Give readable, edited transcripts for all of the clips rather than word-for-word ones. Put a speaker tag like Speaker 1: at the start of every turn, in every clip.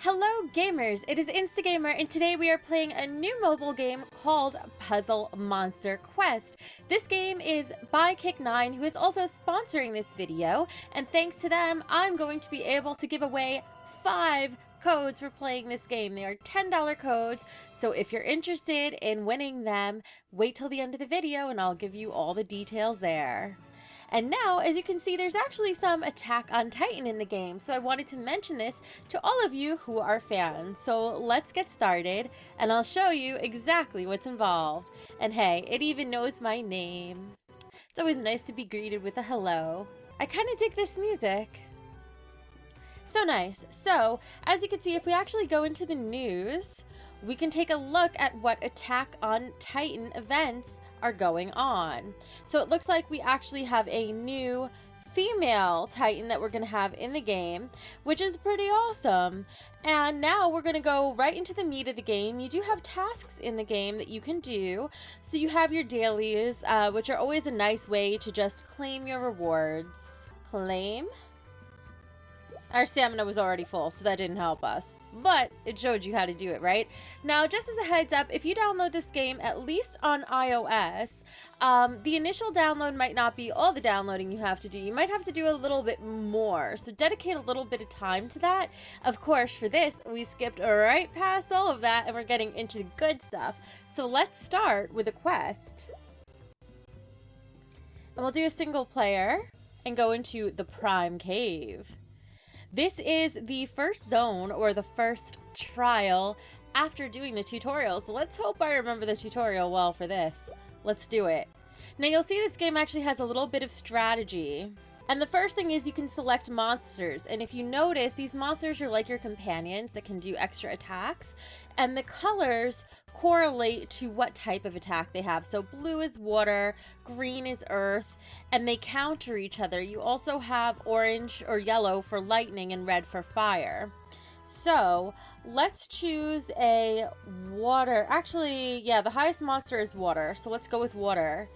Speaker 1: Hello gamers, it is Instagamer and today we are playing a new mobile game called Puzzle Monster Quest. This game is by Kick9, who is also sponsoring this video, and thanks to them I'm going to be able to give away 5 codes for playing this game. They are $10 codes, so if you're interested in winning them, wait till the end of the video and I'll give you all the details there. And now, as you can see, there's actually some Attack on Titan in the game, so I wanted to mention this to all of you who are fans. So let's get started, and I'll show you exactly what's involved. And hey, it even knows my name. It's always nice to be greeted with a hello. I kind of dig this music. So nice. So, as you can see, if we actually go into the news, we can take a look at what Attack on Titan events are going on. So it looks like we actually have a new female Titan that we're going to have in the game, which is pretty awesome. And now we're going to go right into the meat of the game. You do have tasks in the game that you can do. So you have your dailies, which are always a nice way to just claim your rewards. Claim. Our stamina was already full, so that didn't help us. But it showed you how to do it, right? Now, just as a heads up, if you download this game, at least on iOS, the initial download might not be all the downloading you have to do. You might have to do a little bit more, so dedicate a little bit of time to that. Of course, for this, we skipped right past all of that, and we're getting into the good stuff. So let's start with a quest. And we'll do a single player and go into the Prime Cave. This is the first zone, or the first trial, after doing the tutorial. So let's hope I remember the tutorial well for this. Let's do it. Now you'll see this game actually has a little bit of strategy. And the first thing is you can select monsters. And if you notice, these monsters are like your companions that can do extra attacks. And the colors correlate to what type of attack they have. So blue is water, green is earth, and they counter each other. You also have orange or yellow for lightning and red for fire. So let's choose a water. Actually, yeah, the highest monster is water. So let's go with water.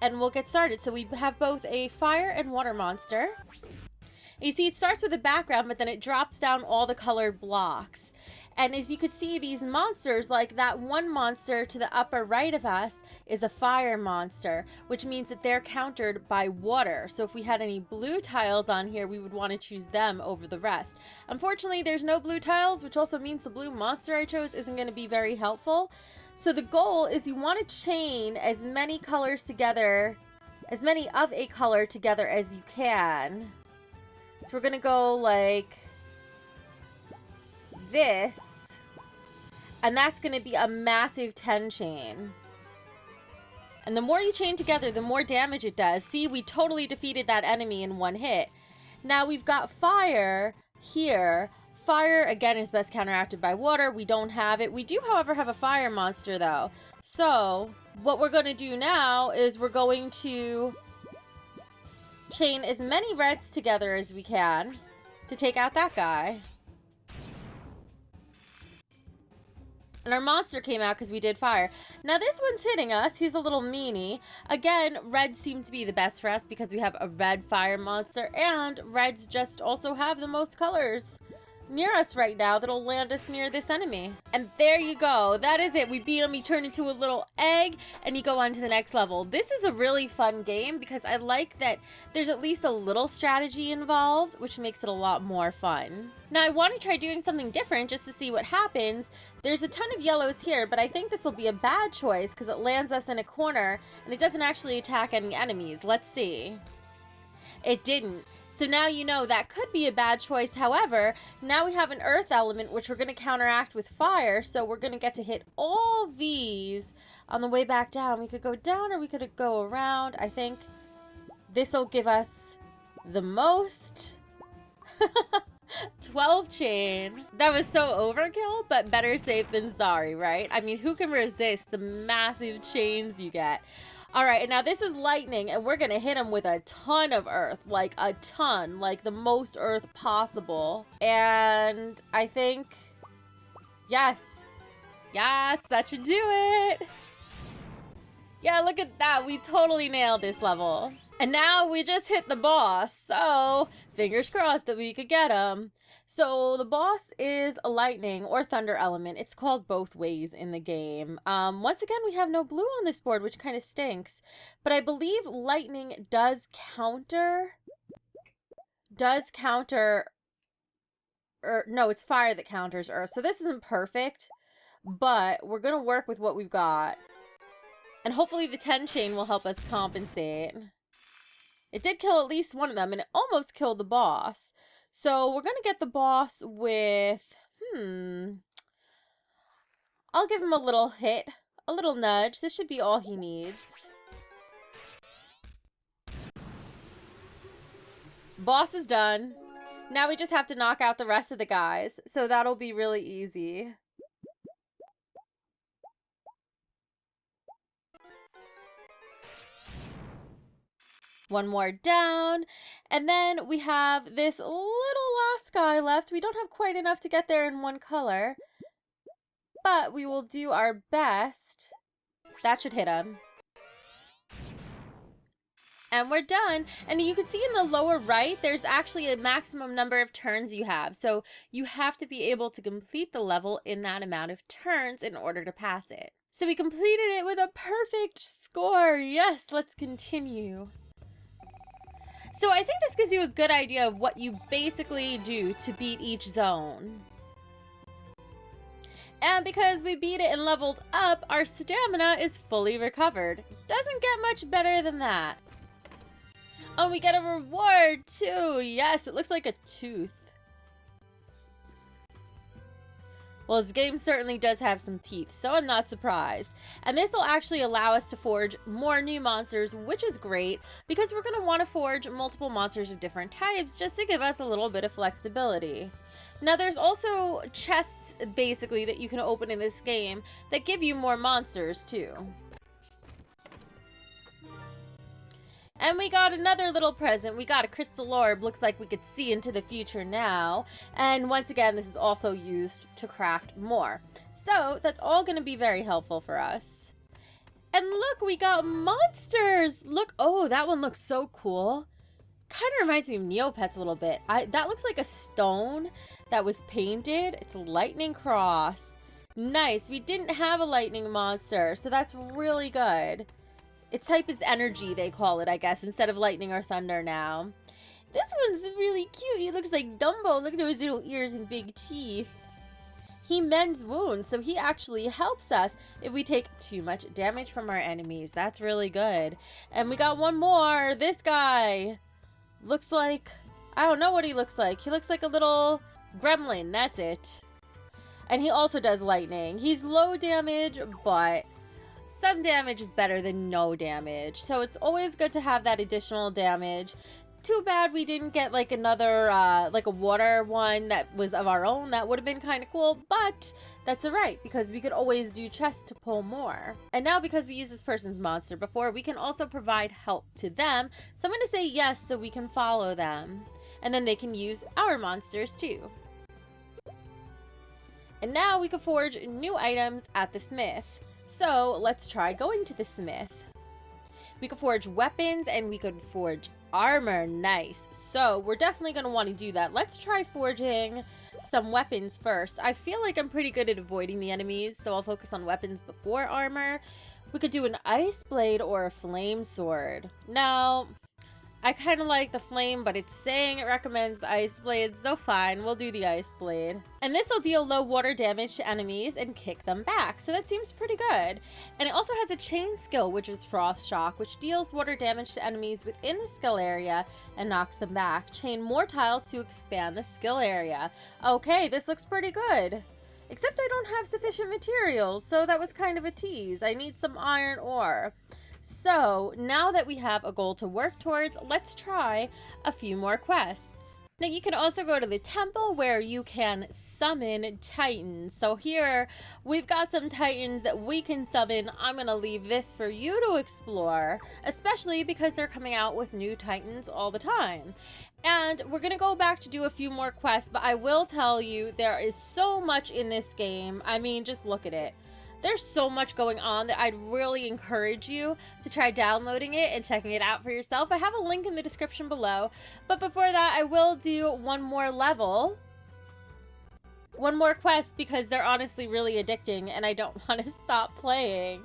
Speaker 1: And we'll get started. So we have both a fire and water monster. You see, it starts with a background, but then it drops down all the colored blocks. And as you could see, these monsters, like that one monster to the upper right of us, is a fire monster, which means that they're countered by water. So if we had any blue tiles on here, we would want to choose them over the rest. Unfortunately, there's no blue tiles, which also means the blue monster I chose isn't going to be very helpful. So the goal is you want to chain as many colors together, as many of a color together as you can. So we're going to go like this, and that's going to be a massive 10 chain. And the more you chain together, the more damage it does. See, we totally defeated that enemy in one hit. Now we've got fire here. Fire, again, is best counteracted by water. We don't have it. We do, however, have a fire monster, though. So what we're going to do now is we're going to chain as many reds together as we can to take out that guy. And our monster came out because we did fire. Now this one's hitting us. He's a little meanie. Again, reds seem to be the best for us because we have a red fire monster, and reds just also have the most colors near us right now that'll land us near this enemy. And there you go. That is it. We beat him. He turned into a little egg, and you go on to the next level. This is a really fun game because I like that there's at least a little strategy involved, which makes it a lot more fun. Now I want to try doing something different just to see what happens. There's a ton of yellows here, but I think this will be a bad choice because it lands us in a corner and it doesn't actually attack any enemies. Let's see. It didn't. So now you know that could be a bad choice. However, now we have an earth element, which we're going to counteract with fire. So we're going to get to hit all these on the way back down. We could go down or we could go around. I think this will give us the most. 12 chains. That was so overkill, but better safe than sorry, right? I mean, who can resist the massive chains you get? All right, and now this is lightning, and we're going to hit him with a ton of earth, like a ton, like the most earth possible. And I think, yes, that should do it. Yeah, look at that. We totally nailed this level. And now we just hit the boss, so fingers crossed that we could get him. So the boss is a lightning or thunder element. It's called both ways in the game. Once again, we have no blue on this board, which kind of stinks. But I believe lightning does counter, or no, it's fire that counters earth. So this isn't perfect, but we're going to work with what we've got. And hopefully the 10 chain will help us compensate. It did kill at least one of them, and it almost killed the boss. So we're going to get the boss with, I'll give him a little hit, a little nudge. This should be all he needs. Boss is done. Now we just have to knock out the rest of the guys. So that'll be really easy. One more down. And then we have this little last guy left. We don't have quite enough to get there in one color, but we will do our best. That should hit him. And we're done. And you can see in the lower right, there's actually a maximum number of turns you have. So you have to be able to complete the level in that amount of turns in order to pass it. So we completed it with a perfect score. Yes, let's continue. So I think this gives you a good idea of what you basically do to beat each zone. And because we beat it and leveled up, our stamina is fully recovered. Doesn't get much better than that. Oh, we get a reward too. Yes, it looks like a tooth. Well, this game certainly does have some teeth, so I'm not surprised. And this will actually allow us to forge more new monsters, which is great, because we're going to want to forge multiple monsters of different types just to give us a little bit of flexibility. Now, there's also chests, basically, that you can open in this game that give you more monsters, too. And we got another little present. We got a crystal orb. Looks like we could see into the future now. And once again, this is also used to craft more. So that's all going to be very helpful for us. And look, we got monsters. Look, oh, that one looks so cool. Kind of reminds me of Neopets a little bit. That looks like a stone that was painted. It's a lightning cross. Nice. We didn't have a lightning monster, so that's really good. Its type is energy, they call it, I guess, instead of lightning or thunder now. This one's really cute. He looks like Dumbo. Look at his little ears and big teeth. He mends wounds, so he actually helps us if we take too much damage from our enemies. That's really good. And we got one more. This guy looks like, I don't know what he looks like. He looks like a little gremlin. That's it. And he also does lightning. He's low damage, but some damage is better than no damage, so it's always good to have that additional damage. Too bad we didn't get like another, like a water one that was of our own. That would have been kind of cool, but that's alright because we could always do chests to pull more. And now because we used this person's monster before, we can also provide help to them. So I'm going to say yes so we can follow them. And then they can use our monsters too. And now we can forge new items at the smith. So let's try going to the smith. We could forge weapons and we could forge armor. Nice. So we're definitely going to want to do that. Let's try forging some weapons first. I feel like I'm pretty good at avoiding the enemies, so I'll focus on weapons before armor. We could do an ice blade or a flame sword. Now, I kind of like the flame, but it's saying it recommends the ice blade, so fine, we'll do the ice blade. And this will deal low water damage to enemies and kick them back, so that seems pretty good. And it also has a chain skill, which is Frost Shock, which deals water damage to enemies within the skill area and knocks them back. Chain more tiles to expand the skill area. Okay, this looks pretty good. Except I don't have sufficient materials, so that was kind of a tease. I need some iron ore. So now that we have a goal to work towards, let's try a few more quests. Now you can also go to the temple where you can summon titans. So here we've got some titans that we can summon. I'm going to leave this for you to explore, especially because they're coming out with new titans all the time. And we're going to go back to do a few more quests, but I will tell you there is so much in this game. I mean, just look at it. There's so much going on that I'd really encourage you to try downloading it and checking it out for yourself. I have a link in the description below. But before that, I will do one more level. one more quest because they're honestly really addicting and I don't want to stop playing.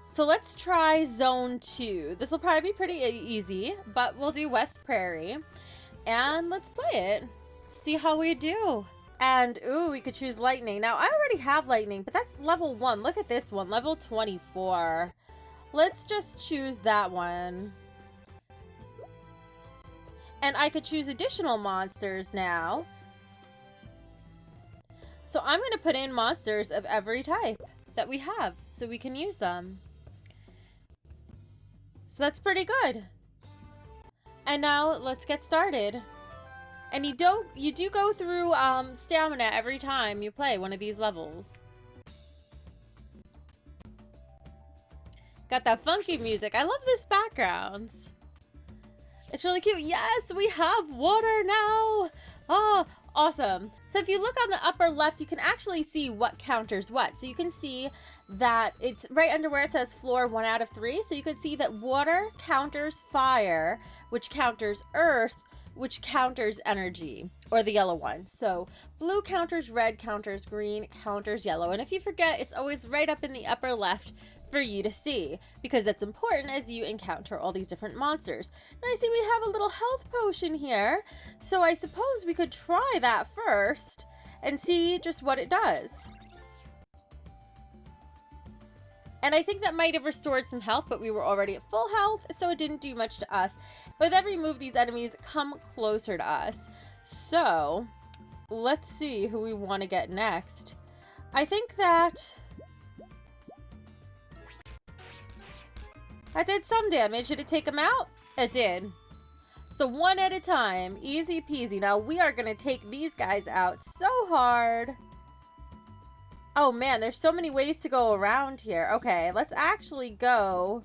Speaker 1: So let's try Zone 2. This will probably be pretty easy, but we'll do West Prairie. And let's play it. See how we do. And, ooh, we could choose Lightning. Now, I already have Lightning, but that's level 1. Look at this one, level 24. Let's just choose that one. And I could choose additional monsters now. So I'm going to put in monsters of every type that we have so we can use them. So that's pretty good. And now let's get started. And you do go through stamina every time you play one of these levels. Got that funky music. I love this background. It's really cute. Yes, we have water now. Oh, awesome. So if you look on the upper left, you can actually see what counters what. So you can see that it's right under where it says floor 1 out of 3. So you could see that water counters fire, which counters earth, which counters energy, or the yellow one. So blue counters red, counters green, counters yellow. And if you forget, it's always right up in the upper left for you to see, because that's important as you encounter all these different monsters. Now I see we have a little health potion here, so I suppose we could try that first and see just what it does. And I think that might have restored some health, but we were already at full health, so it didn't do much to us. With every move, these enemies come closer to us. So let's see who we want to get next. I think that did some damage. Did it take him out? It did. So one at a time, easy peasy. Now we are going to take these guys out so hard. Oh man, there's so many ways to go around here. Okay, let's actually go.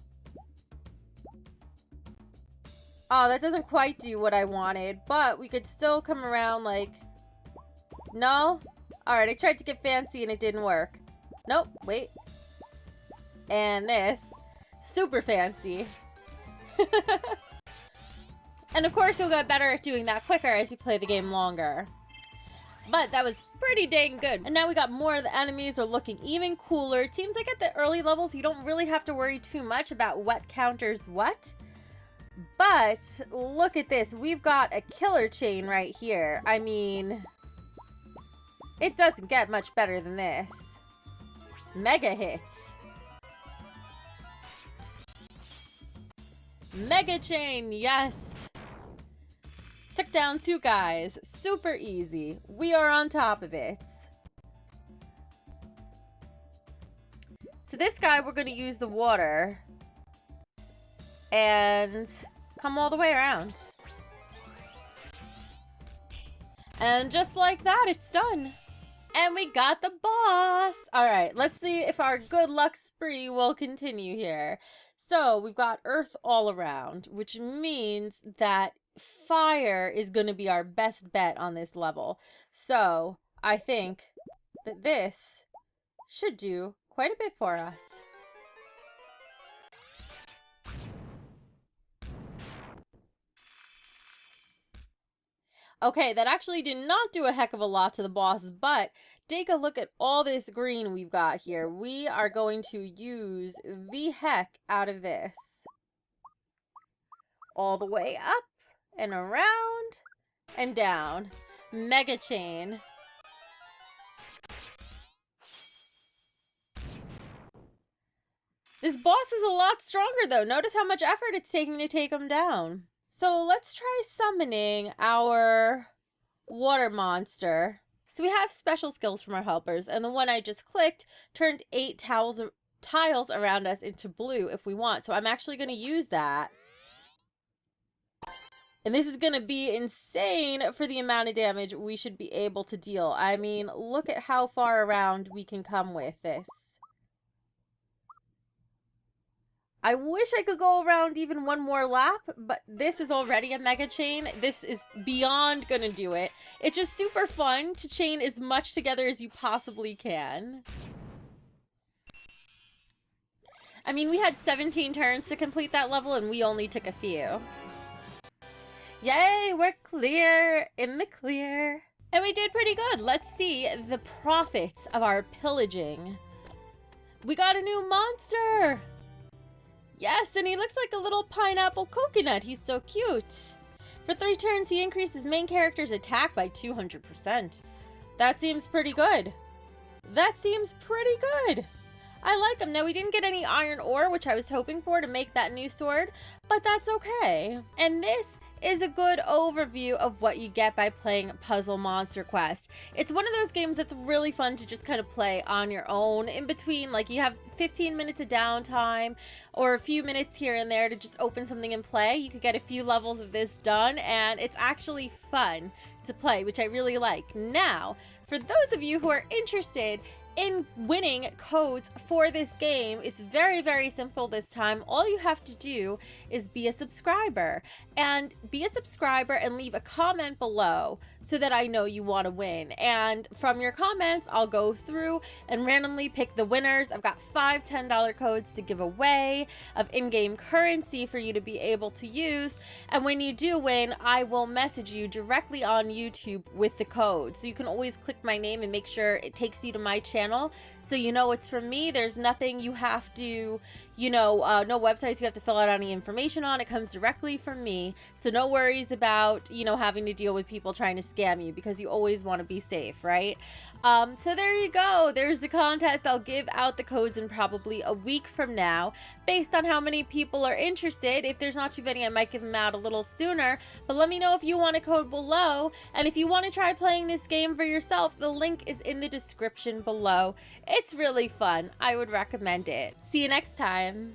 Speaker 1: Oh, that doesn't quite do what I wanted, but we could still come around like... No? Alright, I tried to get fancy and it didn't work. Nope, wait. And this. Super fancy. And of course you'll get better at doing that quicker as you play the game longer. But that was pretty dang good. And now we got more of the enemies are looking even cooler. It seems like at the early levels you don't really have to worry too much about what counters what. But look at this. We've got a killer chain right here. I mean, it doesn't get much better than this. Mega hits. Mega chain, yes. Took down 2 guys. Super easy. We are on top of it. So this guy, we're going to use the water. And come all the way around. And just like that, it's done. And we got the boss. All right, let's see if our good luck spree will continue here. So we've got earth all around, which means that fire is going to be our best bet on this level. So I think that this should do quite a bit for us. Okay, that actually did not do a heck of a lot to the boss, but take a look at all this green we've got here. We are going to use the heck out of this. All the way up and around and down. Mega chain. This boss is a lot stronger though. Notice how much effort it's taking to take him down. So let's try summoning our water monster. So we have special skills from our helpers, and the one I just clicked turned 8 tiles around us into blue if we want. So I'm actually going to use that. And this is going to be insane for the amount of damage we should be able to deal. I mean, look at how far around we can come with this. I wish I could go around even one more lap, but this is already a mega chain. This is beyond gonna do it. It's just super fun to chain as much together as you possibly can. I mean, we had 17 turns to complete that level and we only took a few. Yay, we're clear, in the clear. And we did pretty good. Let's see the profits of our pillaging. We got a new monster. Yes, and he looks like a little pineapple coconut. He's so cute. For 3 turns, he increases main character's attack by 200%. That seems pretty good. That seems pretty good. I like him. Now, we didn't get any iron ore, which I was hoping for to make that new sword, but that's okay. And this is a good overview of what you get by playing Puzzle Monster Quest. It's one of those games that's really fun to just kind of play on your own in between, like you have 15 minutes of downtime or a few minutes here and there to just open something and play. You could get a few levels of this done, and it's actually fun to play, which I really like. Now, for those of you who are interested in winning codes for this game, it's very, very simple this time. All you have to do is be a subscriber, and leave a comment below so that I know you want to win. And from your comments, I'll go through and randomly pick the winners. I've got 5 $10 codes to give away of in-game currency for you to be able to use. And when you do win, I will message you directly on YouTube with the code. So you can always click my name and make sure it takes you to my channel, so you know it's from me. There's nothing you have to, no websites you have to fill out any information on. It comes directly from me, so no worries about, having to deal with people trying to scam you, because you always want to be safe, right? So there you go. There's the contest. I'll give out the codes in probably a week from now, based on how many people are interested. If there's not too many, I might give them out a little sooner, but let me know if you want a code below. And if you want to try playing this game for yourself, the link is in the description below. It's really fun. I would recommend it. See you next time.